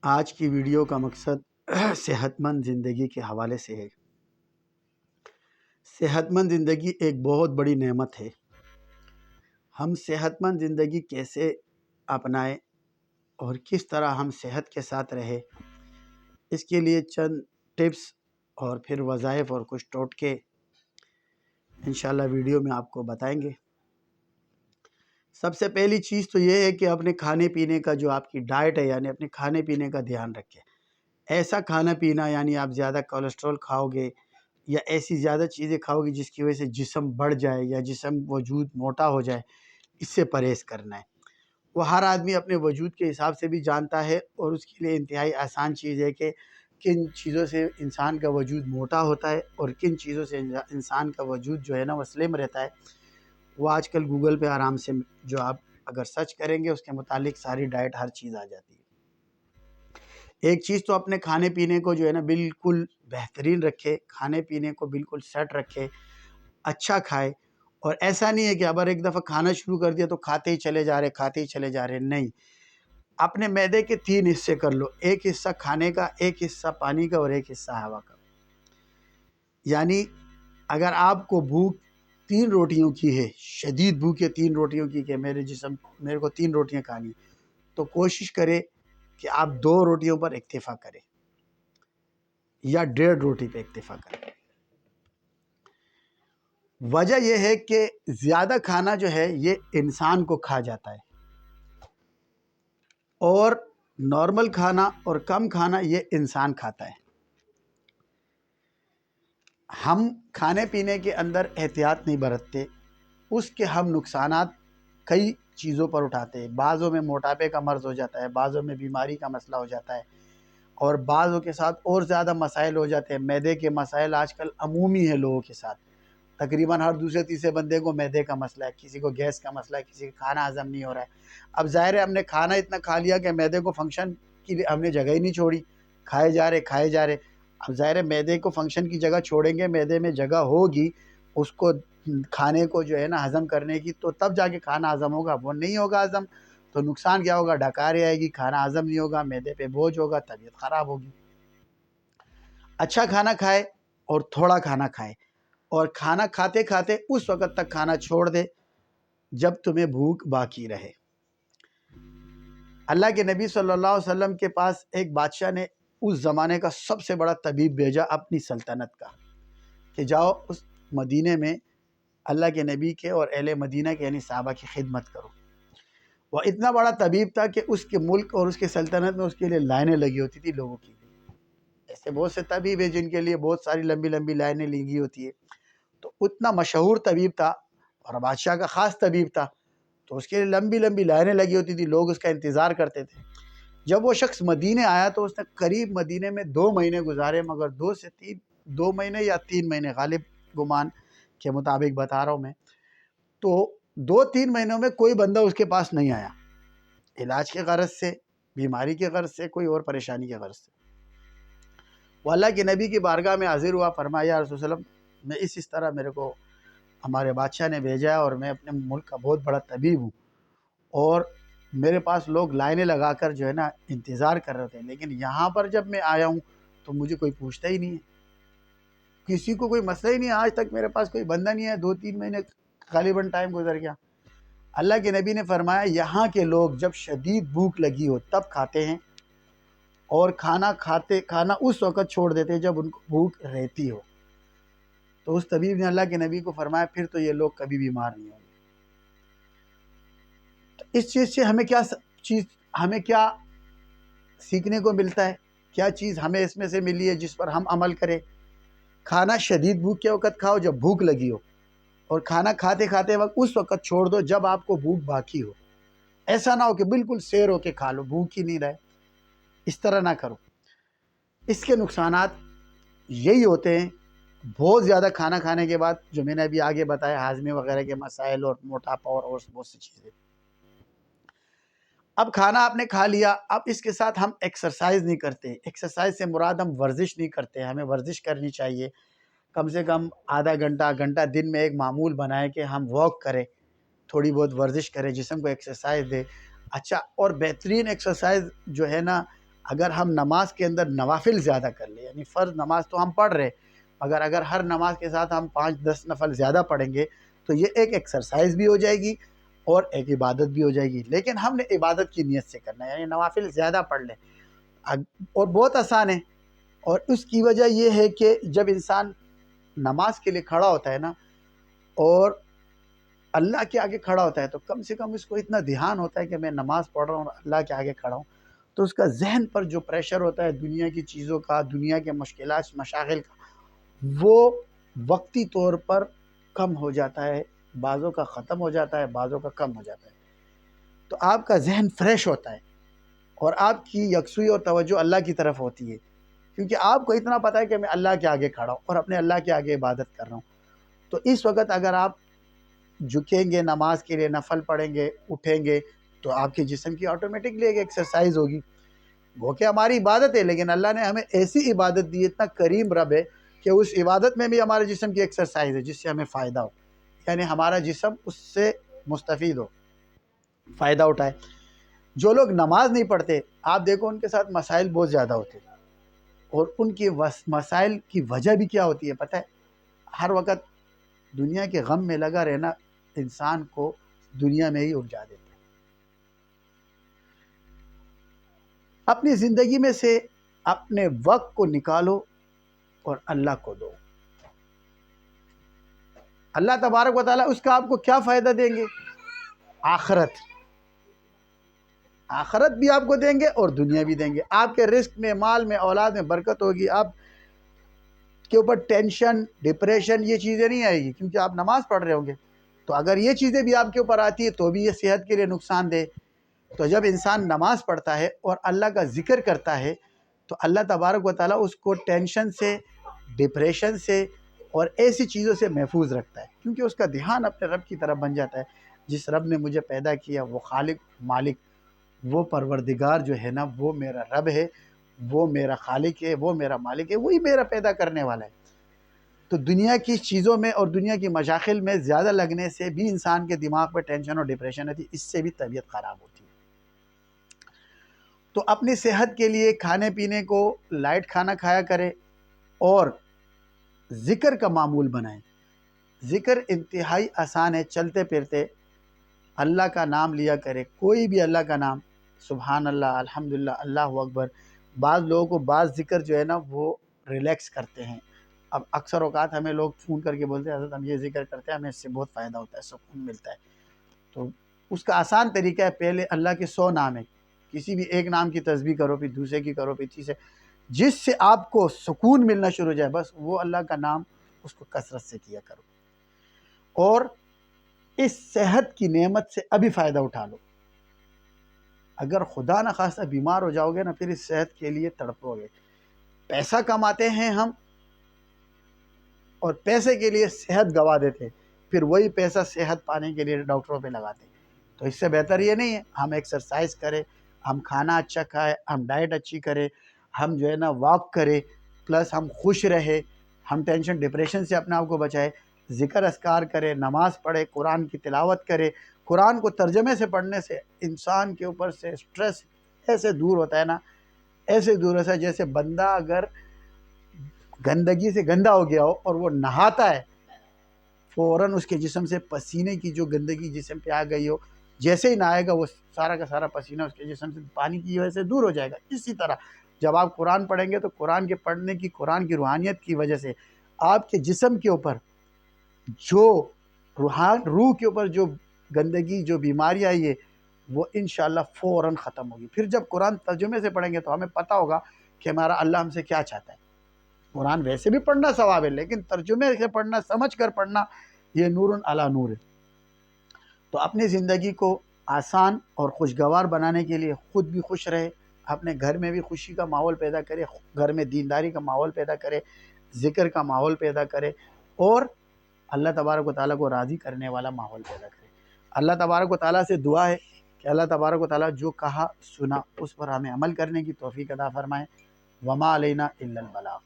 آج کی ویڈیو کا مقصد صحت مند زندگی کے حوالے سے ہے۔ صحت مند زندگی ایک بہت بڑی نعمت ہے۔ ہم صحت مند زندگی کیسے اپنائیں اور کس طرح ہم صحت کے ساتھ رہیں، اس کے لیے چند ٹپس اور پھر وظائف اور کچھ ٹوٹکے انشاءاللہ ویڈیو میں آپ کو بتائیں گے۔ سب سے پہلی چیز تو یہ ہے کہ اپنے کھانے پینے کا جو آپ کی ڈائٹ ہے، یعنی اپنے کھانے پینے کا دھیان رکھیں۔ ایسا کھانا پینا یعنی آپ زیادہ کولیسٹرول کھاؤ گے یا ایسی زیادہ چیزیں کھاؤ گے جس کی وجہ سے جسم بڑھ جائے یا جسم وجود موٹا ہو جائے، اس سے پرہیز کرنا ہے۔ وہ ہر آدمی اپنے وجود کے حساب سے بھی جانتا ہے، اور اس کے لیے انتہائی آسان چیز ہے کہ کن چیزوں سے انسان کا وجود موٹا ہوتا ہے اور کن چیزوں سے انسان کا وجود جو ہے نا وہ سلم رہتا ہے۔ وہ آج کل گوگل پہ آرام سے جو آپ اگر سرچ کریں گے اس کے متعلق ساری ڈائٹ ہر چیز آ جاتی ہے۔ ایک چیز تو اپنے کھانے پینے کو جو ہے نا بالکل بہترین رکھے، کھانے پینے کو بالکل سیٹ رکھے، اچھا کھائے۔ اور ایسا نہیں ہے کہ اگر ایک دفعہ کھانا شروع کر دیا تو کھاتے ہی چلے جا رہے، نہیں۔ اپنے معدے کے 3 حصے کر لو، ایک حصہ کھانے کا، ایک حصہ پانی کا اور ایک حصہ ہوا کا۔ یعنی اگر آپ کو بھوک 3 روٹیوں کی ہے، شدید بھوک ہے 3 روٹیوں کی کہ میرے کو 3 روٹیاں کھانی، تو کوشش کرے کہ آپ 2 روٹیوں پر اکتفا کریں یا 1.5 روٹی پہ اکتفا کریں۔ وجہ یہ ہے کہ زیادہ کھانا جو ہے یہ انسان کو کھا جاتا ہے، اور نارمل کھانا اور کم کھانا یہ انسان کھاتا ہے۔ ہم کھانے پینے کے اندر احتیاط نہیں برتتے، اس کے ہم نقصانات کئی چیزوں پر اٹھاتے ہیں۔ بعضوں میں موٹاپے کا مرض ہو جاتا ہے، بعضوں میں بیماری کا مسئلہ ہو جاتا ہے، اور بعضوں کے ساتھ اور زیادہ مسائل ہو جاتے ہیں۔ معدے کے مسائل آج کل عمومی ہیں لوگوں کے ساتھ، تقریباً ہر دوسرے تیسرے بندے کو معدے کا مسئلہ ہے، کسی کو گیس کا مسئلہ ہے، کسی کا کھانا ہضم نہیں ہو رہا ہے۔ اب ظاہر ہے ہم نے کھانا اتنا کھا لیا کہ معدے کو فنکشن کی ہم نے جگہ ہی نہیں چھوڑی، کھائے جا رہے۔ اب ظاہر ہے معدے کو فنکشن کی جگہ چھوڑیں گے، معدے میں جگہ ہوگی اس کو کھانے کو جو ہے نا ہضم کرنے کی، تو تب جا کے کھانا ہضم ہوگا۔ وہ نہیں ہوگا ہضم تو نقصان کیا ہوگا؟ ڈکاریں آئے گی، کھانا ہضم نہیں ہوگا، معدے پہ بوجھ ہوگا، طبیعت خراب ہوگی۔ اچھا کھانا کھائے اور تھوڑا کھانا کھائے، اور کھانا کھاتے کھاتے اس وقت تک کھانا چھوڑ دے جب تمہیں بھوک باقی رہے۔ اللہ کے نبی صلی اللہ علیہ وسلم کے پاس ایک بادشاہ نے اس زمانے کا سب سے بڑا طبیب بھیجا اپنی سلطنت کا، کہ جاؤ اس مدینے میں اللہ کے نبی کے اور اہل مدینہ کے یعنی صحابہ کی خدمت کرو۔ وہ اتنا بڑا طبیب تھا کہ اس کے ملک اور اس کے سلطنت میں اس کے لیے لائنیں لگی ہوتی تھی لوگوں کی۔ ایسے بہت سے طبیب ہیں جن کے لیے بہت ساری لمبی لمبی لائنیں لگی ہوتی ہے، تو اتنا مشہور طبیب تھا اور بادشاہ کا خاص طبیب تھا، تو اس کے لیے لمبی لمبی لائنیں لگی ہوتی تھی، لوگ اس کا انتظار کرتے تھے۔ جب وہ شخص مدینے آیا تو اس نے قریب مدینے میں 2 مہینے گزارے، مگر 2 مہینے یا 3 مہینے غالب گمان کے مطابق بتا رہا ہوں میں، تو 2-3 مہینوں میں کوئی بندہ اس کے پاس نہیں آیا، علاج کے غرض سے، بیماری کے غرض سے، کوئی اور پریشانی کے غرض سے۔ وہ اللہ کے نبی کی بارگاہ میں حاضر ہوا، فرمایا یا رسول اللہ میں اس طرح میرے کو ہمارے بادشاہ نے بھیجا ہے، اور میں اپنے ملک کا بہت بڑا طبیب ہوں، اور میرے پاس لوگ لائنیں لگا کر جو ہے نا انتظار کر رہے تھے، لیکن یہاں پر جب میں آیا ہوں تو مجھے کوئی پوچھتا ہی نہیں ہے، کسی کو کوئی مسئلہ ہی نہیں ہے، آج تک میرے پاس کوئی بندہ نہیں ہے، 2-3 مہینے غالباً ٹائم گزر گیا۔ اللہ کے نبی نے فرمایا یہاں کے لوگ جب شدید بھوک لگی ہو تب کھاتے ہیں، اور کھانا اس وقت چھوڑ دیتے ہیں جب ان کو بھوک رہتی ہو۔ تو اس طبیب نے اللہ کے نبی کو فرمایا پھر تو یہ لوگ کبھی بیمار نہیں ہوں گے۔ تو اس چیز سے ہمیں کیا سیکھنے کو ملتا ہے؟ کیا چیز ہمیں اس میں سے ملی ہے جس پر ہم عمل کریں؟ کھانا شدید بھوک کے وقت کھاؤ جب بھوک لگی ہو، اور کھانا کھاتے کھاتے وقت اس وقت چھوڑ دو جب آپ کو بھوک باقی ہو۔ ایسا نہ ہو کہ بالکل سیر ہو کے کھا لو، بھوک ہی نہیں رہے، اس طرح نہ کرو۔ اس کے نقصانات یہی ہوتے ہیں، بہت زیادہ کھانا کھانے کے بعد جو میں نے ابھی آگے بتایا، ہاضمے وغیرہ کے مسائل اور موٹاپا اور بہت سی چیزیں۔ اب کھانا آپ نے کھا لیا، اب اس کے ساتھ ہم ایکسرسائز نہیں کرتے۔ ایکسرسائز سے مراد ہم ورزش نہیں کرتے، ہمیں ورزش کرنی چاہیے۔ کم سے کم آدھا گھنٹہ دن میں ایک معمول بنائے کہ ہم واک کریں، تھوڑی بہت ورزش کریں، جسم کو ایکسرسائز دے۔ اچھا، اور بہترین ایکسرسائز جو ہے نا اگر ہم نماز کے اندر نوافل زیادہ کر لیں، یعنی فرض نماز تو ہم پڑھ رہے، مگر اگر ہر نماز کے ساتھ ہم 5-10 نفل زیادہ پڑھیں گے تو یہ ایک ایکسرسائز بھی ہو جائے گی اور ایک عبادت بھی ہو جائے گی، لیکن ہم نے عبادت کی نیت سے کرنا ہے، یعنی نوافل زیادہ پڑھ لیں، اور بہت آسان ہے۔ اور اس کی وجہ یہ ہے کہ جب انسان نماز کے لیے کھڑا ہوتا ہے نا اور اللہ کے آگے کھڑا ہوتا ہے تو کم سے کم اس کو اتنا دھیان ہوتا ہے کہ میں نماز پڑھ رہا ہوں اور اللہ کے آگے کھڑا ہوں، تو اس کا ذہن پر جو پریشر ہوتا ہے دنیا کی چیزوں کا، دنیا کے مشکلات مشاغل کا، وہ وقتی طور پر کم ہو جاتا ہے، بعضوں کا ختم ہو جاتا ہے، بعضوں کا کم ہو جاتا ہے، تو آپ کا ذہن فریش ہوتا ہے اور آپ کی یکسوئی اور توجہ اللہ کی طرف ہوتی ہے، کیونکہ آپ کو اتنا پتہ ہے کہ میں اللہ کے آگے کھڑا ہوں اور اپنے اللہ کے آگے عبادت کر رہا ہوں۔ تو اس وقت اگر آپ جھکیں گے نماز کے لیے، نفل پڑھیں گے، اٹھیں گے، تو آپ کے جسم کی آٹومیٹکلی ایک ایکسرسائز ہوگی، وہ کہ ہماری عبادت ہے، لیکن اللہ نے ہمیں ایسی عبادت دی، اتنا کریم رب ہے کہ اس عبادت میں بھی ہمارے جسم کی ایکسرسائز ہے جس سے ہمیں فائدہ ہو، یعنی ہمارا جسم اس سے مستفید ہو، فائدہ اٹھائے۔ جو لوگ نماز نہیں پڑھتے، آپ دیکھو ان کے ساتھ مسائل بہت زیادہ ہوتے ہیں، اور ان کی مسائل کی وجہ بھی کیا ہوتی ہے پتہ ہے؟ ہر وقت دنیا کے غم میں لگا رہنا انسان کو دنیا میں ہی الجھا دیتا ہے۔ اپنی زندگی میں سے اپنے وقت کو نکالو اور اللہ کو دو۔ اللہ تبارک و تعالیٰ اس کا آپ کو کیا فائدہ دیں گے؟ آخرت بھی آپ کو دیں گے اور دنیا بھی دیں گے، آپ کے رزق میں، مال میں، اولاد میں برکت ہوگی، آپ کے اوپر ٹینشن، ڈپریشن یہ چیزیں نہیں آئے گی، کیونکہ آپ نماز پڑھ رہے ہوں گے۔ تو اگر یہ چیزیں بھی آپ کے اوپر آتی ہے تو بھی یہ صحت کے لیے نقصان دہ۔ تو جب انسان نماز پڑھتا ہے اور اللہ کا ذکر کرتا ہے تو اللہ تبارک و تعالیٰ اس کو ٹینشن سے، ڈپریشن سے اور ایسی چیزوں سے محفوظ رکھتا ہے، کیونکہ اس کا دھیان اپنے رب کی طرف بن جاتا ہے۔ جس رب نے مجھے پیدا کیا وہ خالق، مالک، وہ پروردگار جو ہے نا، وہ میرا رب ہے، وہ میرا خالق ہے، وہ میرا مالک ہے، وہی میرا پیدا کرنے والا ہے۔ تو دنیا کی چیزوں میں اور دنیا کی مشاغل میں زیادہ لگنے سے بھی انسان کے دماغ پہ ٹینشن اور ڈپریشن ہوتی ہے، اس سے بھی طبیعت خراب ہوتی ہے۔ تو اپنی صحت کے لیے کھانے پینے کو لائٹ کھانا کھایا کرے اور ذکر کا معمول بنائیں۔ ذکر انتہائی آسان ہے، چلتے پھرتے اللہ کا نام لیا کرے، کوئی بھی اللہ کا نام، سبحان اللہ، الحمدللہ، اللہ اکبر۔ بعض لوگوں کو بعض ذکر جو ہے نا وہ ریلیکس کرتے ہیں۔ اب اکثر اوقات ہمیں لوگ فون کر کے بولتے ہیں حضرت ہم یہ ذکر کرتے ہیں، ہمیں اس سے بہت فائدہ ہوتا ہے، سکون ملتا ہے۔ تو اس کا آسان طریقہ ہے، پہلے اللہ کے 100 نام ہے، کسی بھی ایک نام کی تسبیح کرو، پھر دوسرے کی کرو، پھر تیسرے، جس سے آپ کو سکون ملنا شروع ہو جائے، بس وہ اللہ کا نام اس کو کثرت سے کیا کرو، اور اس صحت کی نعمت سے ابھی فائدہ اٹھا لو۔ اگر خدا نخواستہ بیمار ہو جاؤ گے نا، پھر اس صحت کے لیے تڑپو گے۔ پیسہ کماتے ہیں ہم اور پیسے کے لیے صحت گوا دیتے، پھر وہی پیسہ صحت پانے کے لیے ڈاکٹروں پہ لگاتے۔ تو اس سے بہتر یہ نہیں ہے ہم ایکسرسائز کریں، ہم کھانا اچھا کھائیں، ہم ڈائٹ اچھی کریں، ہم جو ہے نا واک کریں، پلس ہم خوش رہے، ہم ٹینشن ڈپریشن سے اپنے آپ کو بچائے، ذکر اذکار کرے، نماز پڑھے، قرآن کی تلاوت کرے۔ قرآن کو ترجمے سے پڑھنے سے انسان کے اوپر سے سٹریس ایسے دور ہوتا ہے نا، ایسے دور ہوتا ہے جیسے بندہ اگر گندگی سے گندا ہو گیا ہو اور وہ نہاتا ہے، فوراً اس کے جسم سے پسینے کی جو گندگی جسم پہ آ گئی ہو، جیسے ہی نہائے گا وہ سارا کا سارا پسینہ اس کے جسم سے پانی کی وجہ سے دور ہو جائے گا۔ اسی طرح جب آپ قرآن پڑھیں گے تو قرآن کے پڑھنے کی، قرآن کی روحانیت کی وجہ سے آپ کے جسم کے اوپر جو روح کے اوپر جو گندگی، جو بیماری آئی ہے، وہ انشاءاللہ فوراً ختم ہوگی۔ پھر جب قرآن ترجمے سے پڑھیں گے تو ہمیں پتہ ہوگا کہ ہمارا اللہ ہم سے کیا چاہتا ہے۔ قرآن ویسے بھی پڑھنا ثواب ہے، لیکن ترجمے سے پڑھنا، سمجھ کر پڑھنا، یہ نور علی نور ہے۔ تو اپنی زندگی کو آسان اور خوشگوار بنانے کے لیے خود بھی خوش رہے، اپنے گھر میں بھی خوشی کا ماحول پیدا کرے، گھر میں دینداری کا ماحول پیدا کرے، ذکر کا ماحول پیدا کرے، اور اللہ تبارک و تعالیٰ کو راضی کرنے والا ماحول پیدا کرے۔ اللہ تبارک و تعالیٰ سے دعا ہے کہ اللہ تبارک و تعالیٰ جو کہا سنا اس پر ہمیں عمل کرنے کی توفیق عطا فرمائے۔ وما علینا الا البلاغ۔